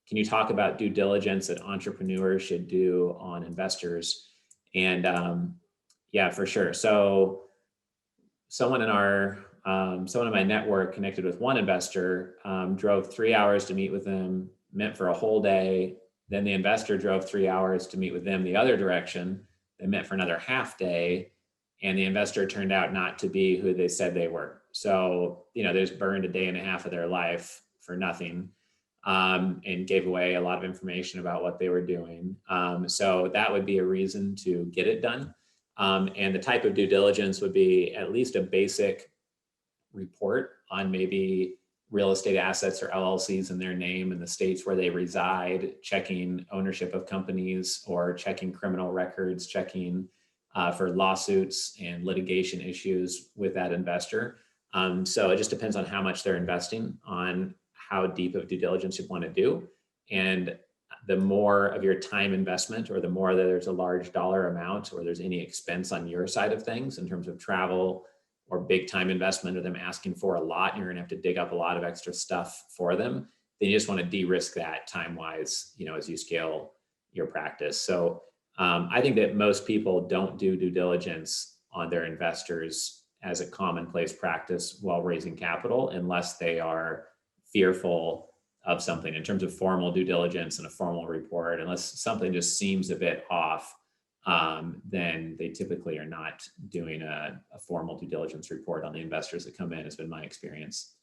can you talk about due diligence that entrepreneurs should do on investors? And yeah, for sure. So someone in someone in my network connected with one investor, drove 3 hours to meet with them, met for a whole day. Then the investor drove 3 hours to meet with them the other direction. They met for another half day, and the investor turned out not to be who they said they were. So, they just burned a day and a half of their life for nothing, and gave away a lot of information about what they were doing. So that would be a reason to get it done. And the type of due diligence would be at least a basic report on maybe real estate assets or LLCs in their name in the states where they reside, checking ownership of companies or checking criminal records, checking for lawsuits and litigation issues with that investor. So it just depends on how much they're investing, on how deep of due diligence you want to do. And the more of your time investment, or the more that there's a large dollar amount, or there's any expense on your side of things in terms of travel or big time investment, or them asking for a lot, and you're going to have to dig up a lot of extra stuff for them, then you just want to de-risk that time wise, as you scale your practice. So I think that most people don't do due diligence on their investors as a commonplace practice while raising capital, unless they are fearful of something in terms of formal due diligence and a formal report. Unless something just seems a bit off, then they typically are not doing a formal due diligence report on the investors that come in, has been my experience.